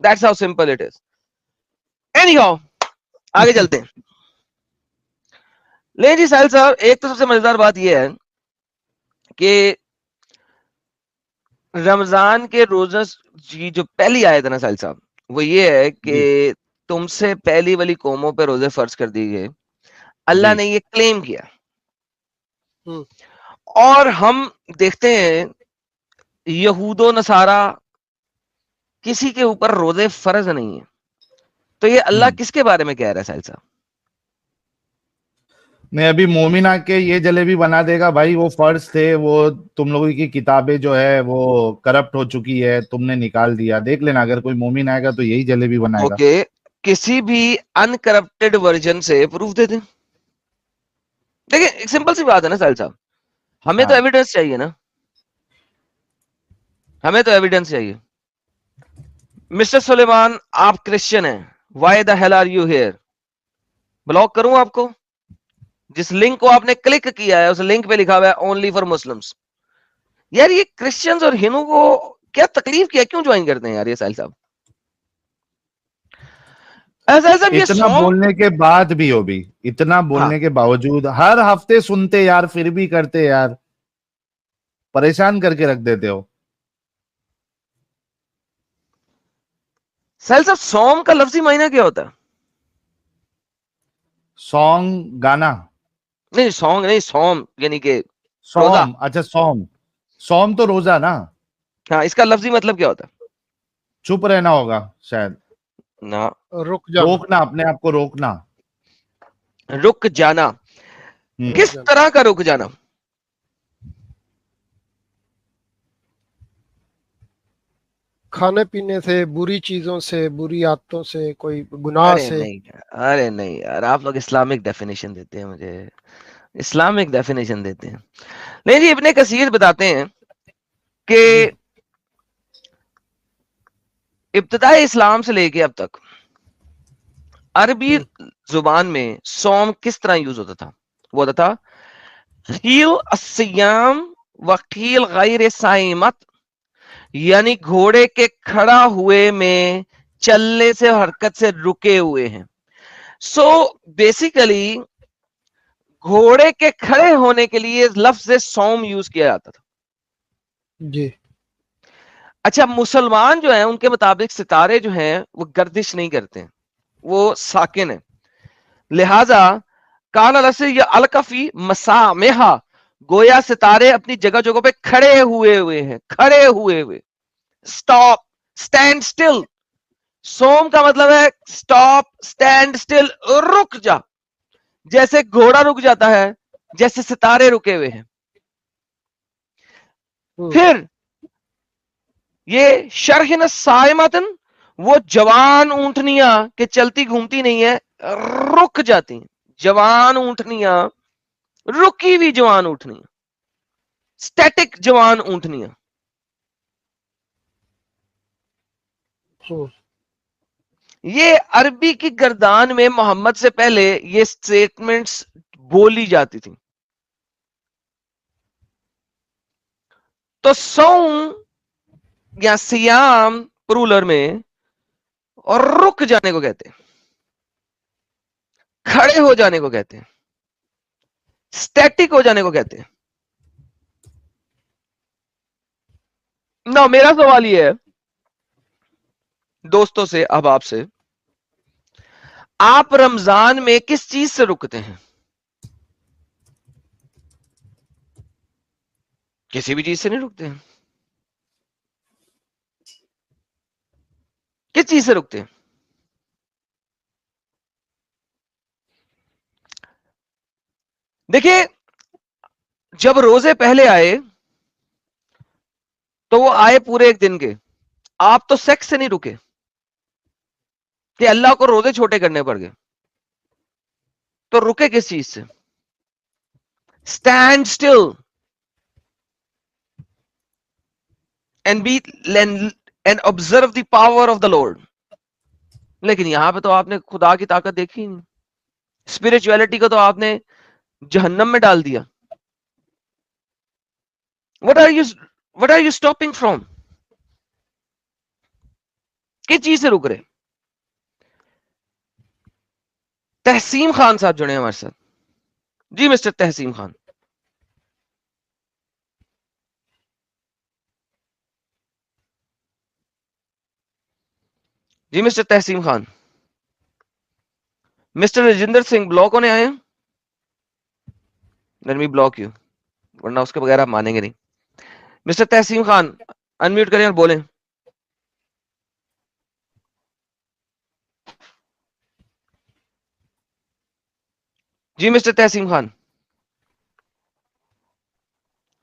that's how simple it is. Anyhow आगे चलते हैं। ले जी साहिल साहब, एक तो सबसे मजेदार बात यह है कि रमजान के रोजे की जो पहली आयत है ना साहिल साहब, वो ये है कि तुमसे पहली वाली कौमों पे रोजे फर्ज कर दिए गए, अल्लाह ने ये क्लेम किया। और हम देखते हैं यहूदो नसारा किसी के ऊपर रोजे फर्ज नहीं है, तो ये अल्लाह किसके बारे में कह रहा है साहिल साहब? नहीं, अभी मोमिन आके ये जलेबी बना देगा भाई, वो फर्ज थे, वो तुम लोगों की किताबें जो है वो करप्ट हो चुकी है, तुमने निकाल दिया। देख लेना, अगर कोई मोमिन आएगा तो यही जलेबी बनाएगा। ओके, किसी भी अनकरप्टेड वर्जन से प्रूफ दे दें। देखिए एक सिंपल सी बात है ना साहिल साहब, हमें तो एविडेंस चाहिए ना, हमें तो एविडेंस चाहिए। मिस्टर सुलेमान, आप क्रिश्चियन हैं, why the hell are you here? Block करूं आपको? जिस लिंक को आपने क्लिक किया है उस लिंक पे लिखा हुआ है ओनली फॉर मुस्लिम्स। यार ये क्रिश्चियंस और हिंदू को क्या तकलीफ किया, क्यों ज्वाइन करते हैं यार ये साहिल साहब? इतना बोलने के बाद भी हो भी, इतना बोलने के बावजूद हर हफ्ते सुनते यार, फिर भी करते यार, परेशान करके रख देते हो। साहिल साहब, सौम का लफ्जी मायना क्या होता है? सॉन्ग गाना, नहीं, सॉन्ग नहीं, सौम यानी कि रोजा। सौम, अच्छा सौम, सौम तो रोजा ना, हाँ, इसका लफ्जी मतलब क्या होता चुप रहना होगा शायद, है? ना, रुक जाना, रोकना, अपने आप को रोकना। रुक जाना। हम्म, किस जाना। तरह का रुक जाना? खाने पीने से, बुरी चीजों से, बुरी आदतों से, कोई गुनाह अरे से। नहीं, अरे नहीं यार, आप लोग इस्लामिक डेफिनेशन देते हैं मुझे, इस्लामिक डेफिनेशन देते हैं। नहीं जी, इब्ने कसीर बताते हैं कि इब्तिदाई इस्लाम से लेके अब तक अरबी जुबान में सौम किस तरह यूज होता था? वो होता था कील अस्सियाम वकील गैर साइमत, यानी घोड़े के खड़ा हुए में चलने से, हरकत से रुके हुए हैं। सो बेसिकली घोड़े के खड़े होने के लिए लफ्ज सौम यूज किया जाता था। जी। अच्छा, मुसलमान जो है उनके मुताबिक सितारे जो हैं वो गर्दिश नहीं करते हैं, वो साकिन है। लिहाजा कान से या अलकफी मसामेहा, गोया सितारे अपनी जगह जगह पे खड़े हुए हैं, खड़े हुए। Stop, stand still. सोम का मतलब है स्टॉप, स्टैंड स्टिल, रुक जा। जैसे घोड़ा रुक जाता है, जैसे सितारे रुके हुए हैं। फिर ये शरहिन साइमतन, वो जवान ऊंटनियां के चलती घूमती नहीं है, रुक जाती हैं। जवान ऊंटनियां, रुकी हुई जवान ऊंटनियां, स्टैटिक जवान ऊंटनियां। ये अरबी की गर्दान में मोहम्मद से पहले ये स्टेटमेंट्स बोली जाती थी। तो सौम या सियाम प्लूरल में और रुक जाने को कहते हैं, खड़े हो जाने को कहते हैं, स्टैटिक हो जाने को कहते हैं। ना मेरा सवाल ये है दोस्तों से, अब आपसे, आप रमजान में किस चीज से रुकते हैं? किसी भी चीज से नहीं रुकते हैं। किस चीज से रुकते हैं? देखिए, जब रोजे पहले आए तो वो आए पूरे एक दिन के। आप तो सेक्स से नहीं रुके कि अल्लाह को रोजे छोटे करने पड़ गए, तो रुके किस चीज से? Stand still and be and observe the power of the Lord. लेकिन यहां पे तो आपने खुदा की ताकत देखी नहीं, स्पिरिचुअलिटी को तो आपने जहन्नम में डाल दिया। What are you stopping from? किस चीज से रुक रहे? तहसीम खान साहब जुड़े हमारे साथ। जी मिस्टर तहसीम खान। जी mister Tahseem Khan. Mister Rajendra Singh block होने आए हैं? लेट मी ब्लॉक यू, वरना उसके बगैर आप मानेंगे नहीं। मिस्टर तहसीम खान अनम्यूट करें और बोलें। जी मिस्टर तहसीम खान।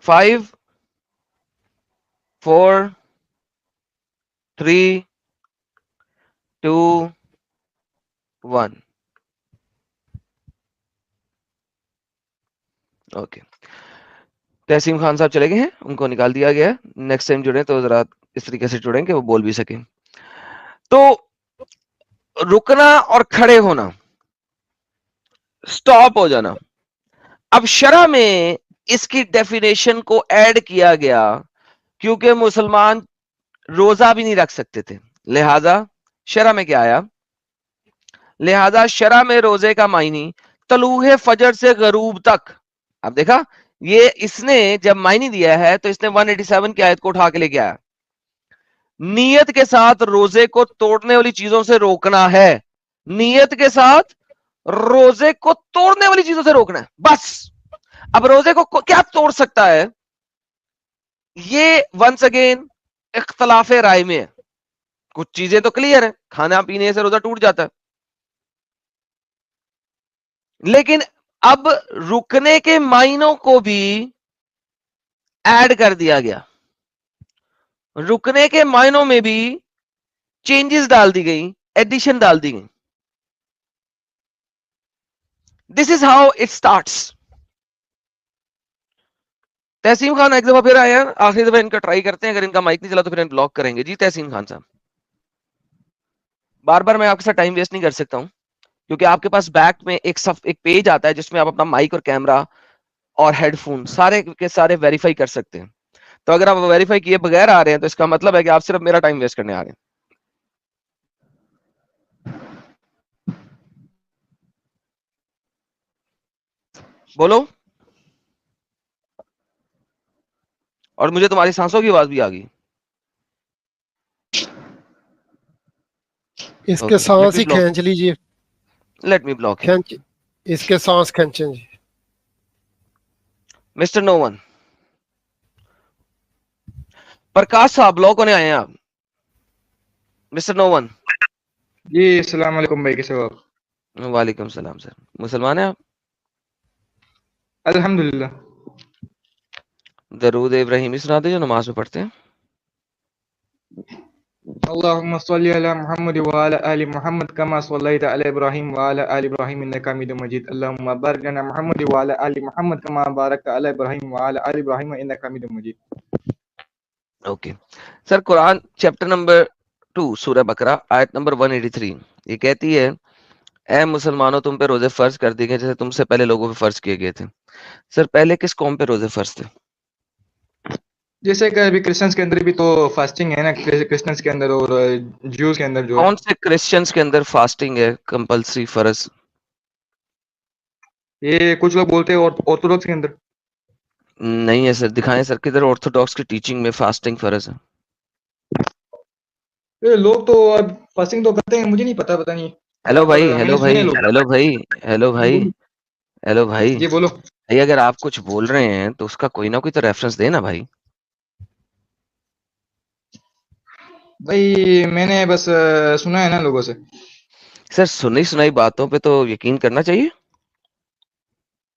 5 4 3 2 1। ओके, तहसीम खान साहब चले गए हैं, उनको निकाल दिया गया है। नेक्स्ट टाइम जुड़े तो जरा इस तरीके से जुड़ें कि वो बोल भी सकें। तो रुकना और खड़े होना, स्टॉप हो जाना, अब शरह में इसकी डेफिनेशन को ऐड किया गया क्योंकि मुसलमान रोजा भी नहीं रख सकते थे। लिहाजा शरह में क्या आया? लिहाजा शरह में रोजे का मायनी तलूहे फजर से गरूब तक। अब देखा, ये इसने जब मायनी दिया है तो इसने 187 की आयत को उठा के लेके आया। नियत के साथ रोजे को तोड़ने वाली चीजों से रोकना है, नियत के साथ रोजे को तोड़ने वाली चीजों से रोकना है बस। अब रोजे को क्या तोड़ सकता है, ये वंस अगेन इख्तलाफे राय में है। कुछ चीजें तो क्लियर है, खाना पीने से रोजा टूट जाता है, लेकिन अब रुकने के मायनों को भी ऐड कर दिया गया, रुकने के मायनों में भी चेंजेस डाल दी गई, एडिशन डाल दी गई। This is how it starts. Tehseem Khan एक दफा फिर आए हैं, आखिरी दफा इनका ट्राई करते हैं, अगर इनका माइक नहीं चला तो फिर ब्लॉक करेंगे। जी तहसीम खान साहब, बार बार मैं आपके साथ टाइम वेस्ट नहीं कर सकता हूं, क्योंकि आपके पास बैक में एक पेज आता है जिसमें आप अपना माइक और कैमरा और हेडफोन सारे के सारे वेरीफाई कर सकते हैं। तो अगर आप वेरीफाई किए बगैर आ रहे हैं तो इसका मतलब है कि आप सिर्फ मेरा टाइम वेस्ट करने आ रहे हैं। बोलो, और मुझे तुम्हारी सांसों की आवाज भी आ गई। इसके सांस ही खींच लीजिए, लेट मी ब्लॉक खींच, इसके सांस खींचें जी। मिस्टर नोवन, प्रकाश साहब ब्लॉक होने आए हैं आप। मिस्टर नोवन जी, अस्सलाम वालेकुम भाई, कैसे हो आप? वालेकुम सलाम सर, मुसलमान हैं आप? अल्हम्दुलिल्लाह। दरूद इब्राहिमी सुना दे जो नमाज में पढ़ते हैं। अल्लाहुम्मा सल्ली अला मुहम्मद व अला आलि मुहम्मद कमा सल्लैता अला इब्राहिम व अला आलि इब्राहिम इन्नका हमीदुम मजीद। अल्लाहुम्मा बारिक लना मुहम्मद व अला आलि मुहम्मद कमा बारकता अला इब्राहिम व अला आलि इब्राहिम इन्नका हमीदुम मजीद। Okay sir, Quran chapter number 2 सूरह बकरा आयत नंबर 183 ये कहती है, ऐ मुसलमानों तुम पे रोजे फर्ज कर दिए गए जैसे तुमसे पहले लोगों पे फर्ज किए गए थे। सर पहले किस कौम पे रोजे फर्ज थे? जैसे कि अभी क्रिश्चियंस के अंदर भी तो फास्टिंग है ना, क्रिश्चियंस के अंदर और ज्यूज के अंदर जो है। कौन से क्रिश्चियंस के अंदर फास्टिंग है कंपल्सरी फर्ज? ये कुछ लोग बोलते हैं ऑर्थोडॉक्स के अंदर नहीं है सर, दिखाएं सर किधर ऑर्थोडॉक्स की टीचिंग में फास्टिंग फर्ज है। ये लोग तो अब फास्टिंग तो करते हैं, मुझे नहीं पता, पता नहीं। हेलो भाई, मैंने हेलो सुने भाई, लोग। हेलो भाई, हेलो भाई, हेलो भाई, जी बोलो भाई अगर आप कुछ बोल रहे हैं तो उसका कोई ना कोई तो रेफरेंस देना भाई। भाई, मैंने बस सुना है ना लोगों से। सर सुनी सुनाई बातों पे तो यकीन करना चाहिए।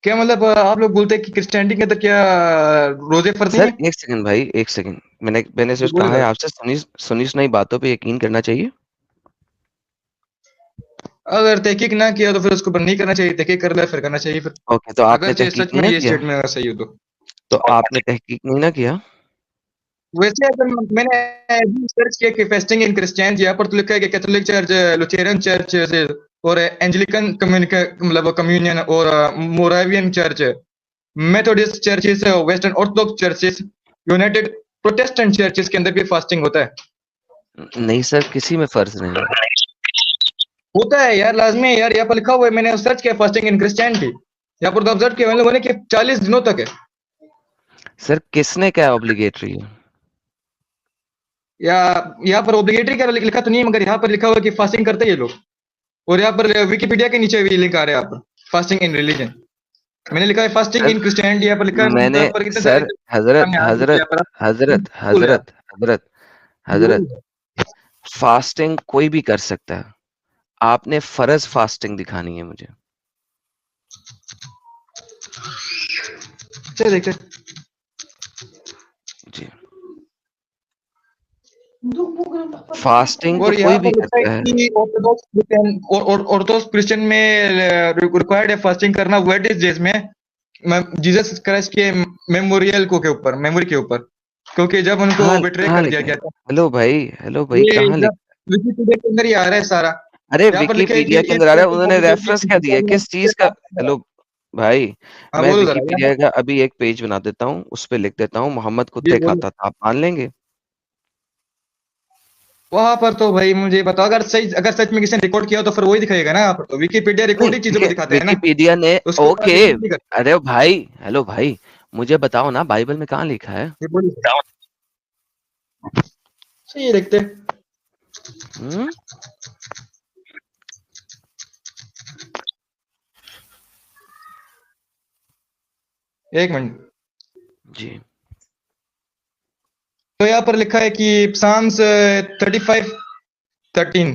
क्या मतलब आप लोग बोलते हैं कि क्रिश्चियनिटी के अंदर क्या रोजे फर्ज नहीं सर है? एक सेकंड भाई, एक सेकंड, मैंने जी सिर्फ बोलिए कहा है सर। आपसे सुनी सुनाई बातों पे यकीन करना चाहिए। अगर तहकीक ना किया तो फिर उसको बंद नहीं करना चाहिए, तहकीक कर लिया फिर करना चाहिए फिर। ओके, तो आपने अगर तहकीक सच नहीं में ना ये किया? स्टेटमेंट अगर सही हो तो आपने तहकीक नहीं ना किया? वैसे अगर मैंने सर्च किया कि फास्टिंग इन क्रिश्चियन, यहाँ पर तो लिखा है कि कैथोलिक चर्च, लुथेरियन चर्च और एंजेलिकन मतलब कम्युनियन और Moravian church, Methodist churches, western Orthodox churches, United Protestant churches के अंदर भी फास्टिंग होता है। नहीं सर, किसी में फर्ज नहीं है। होता है यार, लाजमी है यार, यहाँ पर लिखा हुआ है, मैंने सर्च किया फास्टिंग इन क्रिश्चियनिटी, यहाँ पर तो ऑब्जर्व किया मैंने लोगों ने कि 40 दिनों तक है। सर किसने क्या ऑब्लिगेटरी है? या यहाँ पर ऑब्लिगेटरी क्या लिखा तो नहीं है, मगर यहाँ पर लिखा हुआ है कि फास्टिंग करते हैं ये लोग। और यहाँ पर विकिपीडिया के नीचे भी लिंक आ रहा है, यहाँ पर फास्टिंग इन रिलीजन मैंने लिखा है, फास्टिंग इन क्रिश्चियनिटी यहाँ पर लिखा है। मैंने यहाँ पर कितने सर, सारे हजरत यहाँ हजरत पर हजरत हजरत हजरत हजरत फास्टिंग कोई भी कर सकता है, आपने फर्ज फास्टिंग दिखानी है मुझे। चलिए देखते हैं। जी, फास्टिंग तो और कोई यहाँ भी पर लिखा है करता है। कि ऑर्थोडॉक्स क्रिश्चियन और ऑर्थोडॉक्स क्रिश्चियन में रिक्वायर्ड है फास्टिंग करना वेडनेसडेज में, जीसस क्राइस्ट के मेमोरियल को के ऊपर, मेमोरी के ऊपर, क्योंकि जब उनको बिट्रे कर दिया गया था। हेलो भाई, हेलो भाई, ये कहाँ लिखा? विकिपीडिया के अंदर ही आ रहा है सारा। अरे यहाँ पर लिखा है विकिपीडिया कि के अंदर आ रहा है, उन्होंने रेफरेंस क्या दिया है, किस चीज का? हेलो भाई, हाँ मैं बोलो जरा। विकिपीडिया का अभी एक पेज बना देता हूँ, उस पे लिख देता हूँ मोहम्मद जी कुत्ते बोलो। खाता था, आप मान लेंगे? वहां पर तो भाई मुझे बताओ, अगर सच में किसी ने रिकॉर्ड किया हो तो फिर वही दिखाएगा ना। यहाँ पर तो विकिपीडिया रिकॉर्डिंग चीजों को दिखाते हैं ना, विकिपीडिया ने उसके ऊपर ओके। यकीन नहीं करते। अरे भाई, हेलो भाई, मुझे बताओ ना बाइबल में कहाँ लिखा है? जी बोलिए। सही लिखते। एक मिनट जी। तो यहाँ पर लिखा है कि Psalms 35:13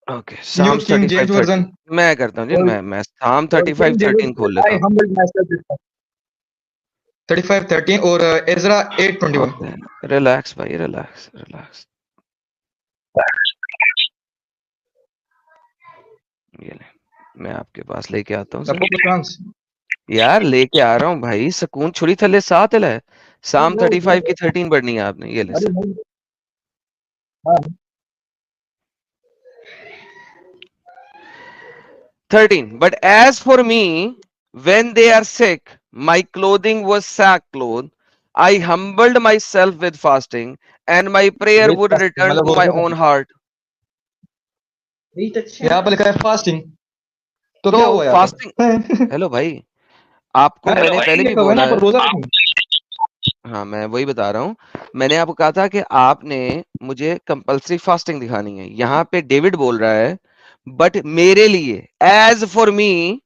okay, new Psalms King James 35:13 version मैं करता हूँ जी, और मैं साम King 35:13 खोल James, लेता I हूँ। humbled myself before 35:13 और Ezra 8:21 ओके, रिलैक्स भाई, रिलैक्स रिलैक्स। ये ले, मैं आपके पास लेके आता हूँ सर। Psalms यार लेके आ रहा हूँ भाई, सुकून छुरी थले साथ है। साम 35 की 13 पढ़नी है आपने, ये ले अरे सर। नहीं हाँ 13 But as for me, when they are sick, my clothing was sackcloth. I humbled myself with fasting, and my prayer would return मतलब to my own heart. यहाँ पर लिखा है फास्टिंग तो क्या तो हुआ यहाँ फास्टिंग, पर हेलो भाई, आपको अरे मैंने पहले भी लिखा हुआ है बोला ना पर है। रोजा रखना। हाँ, मैं वही बता रहा हूँ। मैंने आपको कहा था कि आपने मुझे कंपल्सरी फास्टिंग दिखानी है। यहाँ पे डेविड बोल रहा है, बट मेरे लिए, as for me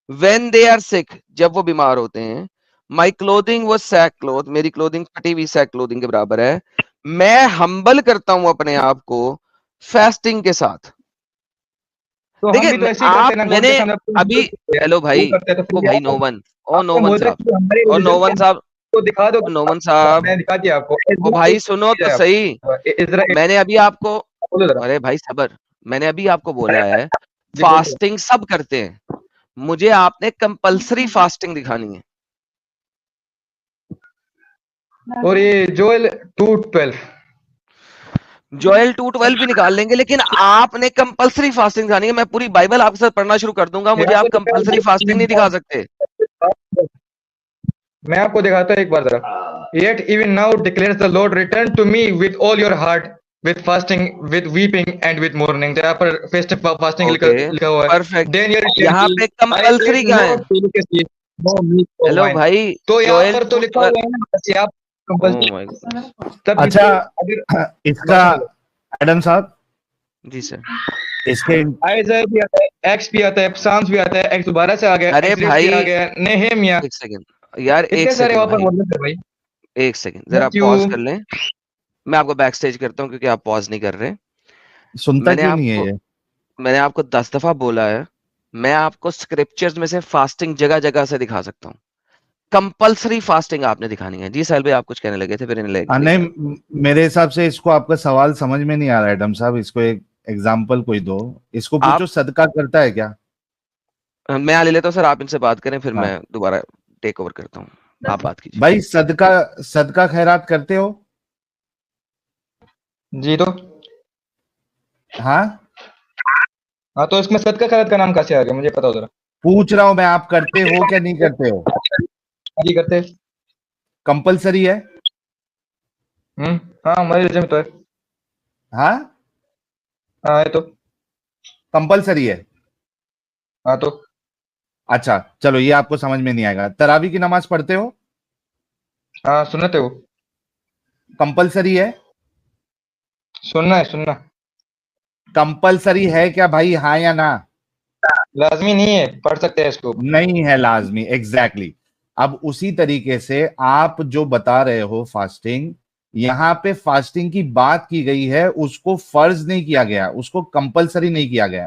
when they are sick, जब वो बीमार होते हैं, माई क्लोथिंग वो सैक क्लोथ, मेरी क्लोथिंग फटी हुई सैक क्लोथिंग के बराबर है। मैं हम्बल करता हूं अपने आप को फास्टिंग के साथ। तो हम देखिए भी तो ऐसे ही करते हैं ना, गॉड मैंने के सामने अभी, हेलो वो भाई, करते हैं तो ओ फिर भाई आप नोवन, ओ आपको नोवन बोलते हैं साहब, कि हमारे और रिलीजन नोवन साहब, को दिखा दो। ओ नोवन साहब, मैं दिखा दिया आपको ओ भाई सुनो तो सही। इजराइल मैंने अभी आपको, बोलो जरा अरे भाई सबर, मैंने अभी आपको बोला है जी बोलो। फास्टिंग सब करते हैं, मुझे आपने कंपल्सरी फास्टिंग दिखानी है। और ये जोएल 2:12 जोएल 2:12 भी निकाल लेंगे, लेकिन आपने कंपल्सरी फास्टिंग दिखानी है। मैं पूरी बाइबल आपके साथ पढ़ना शुरू कर दूंगा, मुझे यहाँ आप पर लिखा कंपल्सरी फास्टिंग नहीं दिखा सकते। है, मैं आपको दिखाता हूँ एक बार जरा। Yet even now declares the Lord, return to me with all your heart, with fasting, with weeping and with mourning। जहाँ पर फेस्ट फास्टिंग ओके, लिखा हुआ है। परफेक्ट। Then your यहाँ पे कंपल्सरी क्या है? no meat or hello wine। भाई, तो यहाँ जोएल पर तो लिखा 2:12, हुआ है ना कि आप ओह कंपल्सरी माय गॉड। तब अच्छा, अगर इसका एडम साहब, जी सर। इसके आइज़ाया भी आता है, एक्स भी आता है, साम्स भी आता है, एक्स दोबारा से आ गया, अरे एक्सरेस भाई भी आ गया, नेहेमिया, एक सेकंड यार, एक इतने सारे सेकंड वहां पर भाई, मौजूद है भाई। एक सेकंड जरा मत्थयू पॉज कर लें। मैं आपको बैक स्टेज करता हूँ क्योंकि आप पॉज नहीं कर रहे। सुनता मैंने क्यों नहीं है आपको ये? मैंने आपको 10 दफा बोला है, मैं आपको स्क्रिप्चर्स में से फास्टिंग जगह जगह से दिखा सकता हूँ। कंपल्सरी फास्टिंग आपने दिखानी है। जी साहिल भाई, आप कुछ कहने लगे थे, फिर इन्हें लेके नहीं, आ। मेरे हिसाब से इसको आपका सवाल समझ में नहीं आ रहा एडम साहब। इसको एक एग्जाम्पल कोई दो। इसको पूछो आप, सदका करता है क्या? मैं ले लेता हूँ सर, आप इनसे बात करें, फिर हाँ मैं दोबारा टेक ओवर करता हूँ, आप बात कीजिए। भाई, सदका सदका खैरात करते हो? जी तो हाँ, हाँ, तो इसमें सदका खैरात का नाम कहाँ से आ गया, मुझे पता हो जरा। पूछ रहा हूं मैं, आप करते हो क्या नहीं करते हो? जी करते। कंपलसरी है? हाँ हमारे रिलीजन में तो है। हाँ, हाँ है तो। कंपलसरी है। हाँ तो अच्छा चलो, ये आपको समझ में नहीं आएगा। तरावी की नमाज पढ़ते हो? हाँ सुन्नत है वो। कंपलसरी है? सुनना है सुनना। कंपलसरी है क्या भाई, हाँ या ना? लाजमी नहीं है, पढ़ सकते हैं इसको। नहीं है लाजमी, एग्जैक्टली। अब उसी तरीके से आप जो बता रहे हो फास्टिंग, यहां पे फास्टिंग की बात की गई है, उसको फर्ज नहीं किया गया, उसको कंपलसरी नहीं किया गया।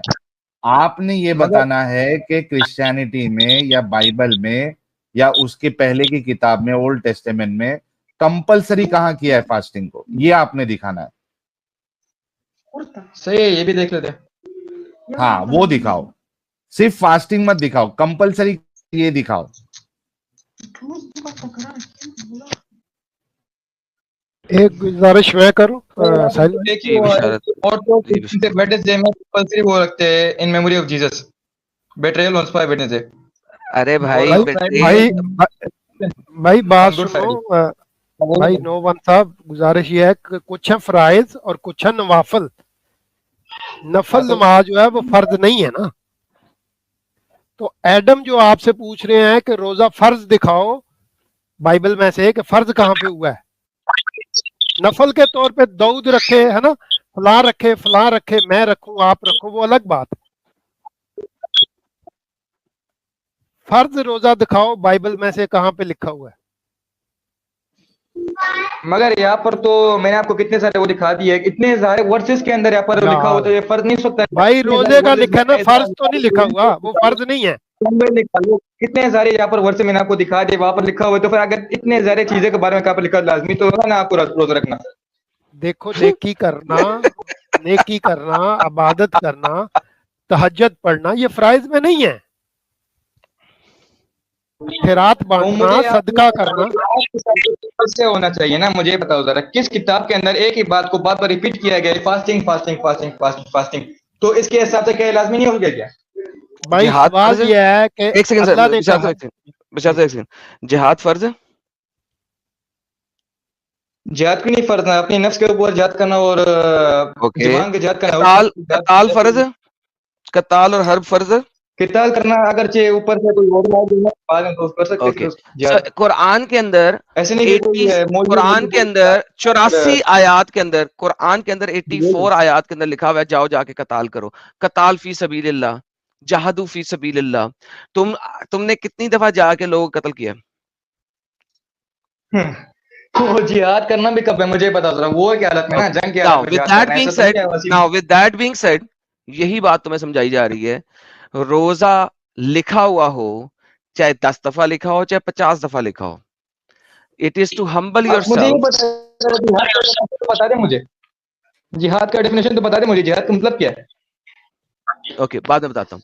आपने ये मगर बताना है कि क्रिश्चियनिटी में या बाइबल में या उसके पहले की किताब में, ओल्ड टेस्टामेंट में कंपलसरी कहां किया है फास्टिंग को, ये आपने दिखाना है। सही है, ये भी देख लेते हैं। हाँ वो दिखाओ, सिर्फ फास्टिंग मत दिखाओ, कंपलसरी ये दिखाओ। एक गुजारिश मैं करूं साहिल भाई? एक ही वो है कि और तो वेडनेसडे में कंपल्सरी वो रखते हैं in memory of Jesus, betrayal on spy Wednesday. अरे भाई, और भाई भाई बात गुड सुनो फ्राइडे। भाई नौवन साहब, गुजारिश ये है कि कुछ है फराइज और कुछ है नवाफल। नफल नमाज जो है वो फर्ज नहीं है ना। तो एडम जो आपसे पूछ रहे हैं कि रोजा फर्ज दिखाओ बाइबल में से कि फर्ज कहां पे हुआ है, नफल के तौर पे दाऊद रखे, है ना, फलां रखे, मैं रखूं, आप रखो, वो अलग बात है। फर्ज रोजा दिखाओ बाइबल में से कहां पे लिखा हुआ है? मगर यहाँ पर तो मैंने आपको कितने सारे वो दिखा दिए, इतने सारे वर्सेस के अंदर यहाँ पर लिखा हुआ, तो ये फर्ज नहीं हो सकता भाई रोजे का लिखा है ना, फर्ज तो नहीं लिखा हुआ, वो फर्ज नहीं है। कितने सारे यहाँ पर वर्ष मैंने आपको दिखा दिए, वहां पर लिखा हुआ है, तो फिर अगर इतने सारे चीजें के बारे में कहाँ पर लिखा, लाजमी तो होगा ना आपको रोजा रखना। देखो, नेकी करना, इबादत करना, तहज्जुद पढ़ना, ये फराइज में नहीं है। खैरात बांटना, सदका करना से होना चाहिए ना। मुझे बताओ जरा, किस किताब के अंदर एक ही बात को बार बार रिपीट किया गया है, fasting fasting fasting fasting fasting, तो इसके हिसाब से क्या लाजमी नहीं हो गया क्या? भाई सवाल ये है कि एक सेकंड अल्लाह ने सर, एक सेकंड, जिहाद फर्ज है? जिहाद क्यों नहीं फर्ज है? अपने नफ्स के ऊपर जिहाद करना और जवान के जिहाद करना, कताल फर्ज है? कताल और हर्ब फर्ज है? किताल करना अगर चाहे ऊपर से कोई और बाद में तो कर सकते हैं। कुरान के अंदर ऐसे नहीं, कुरान के अंदर 84 आयात के अंदर, कुरान के अंदर 84 आयात के अंदर लिखा हुआ है, जाओ जाके कताल करो, कताल फी सबीलिल्लाह, जहादू फी सबीलिल्लाह। तुमने कितनी दफा जाके लोगों को कत्ल किया? वो जिहाद करना भी कब है मुझे बता जरा, वो क्या हालत में ना, जंग की हालत में। Now with that being said, यही बात तुम्हें समझाई जा रही है, रोजा लिखा हुआ हो, चाहे 10 दफा लिखा हो, चाहे 50 दफा लिखा हो, it is to humble yourself. बता दे मुझे जिहाद का डेफिनेशन, तो बता दे मुझे जिहाद का मतलब क्या है। ओके, बाद में बताता हूँ।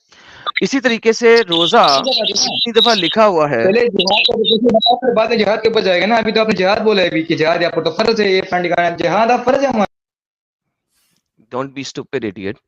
इसी तरीके से रोजा कितनी दफा लिखा हुआ है, पहले जिहाद का डेफिनेशन बता, फिर बाद में जिहाद के ऊपर जाएगा ना। अभी तो आपने जिहाद बोला है अभी कि जिहाद यहाँ पर तो फर्ज है, ये फ्रेंड का जिहाद आप फर्ज है हमारा। Don't be stupid idiot.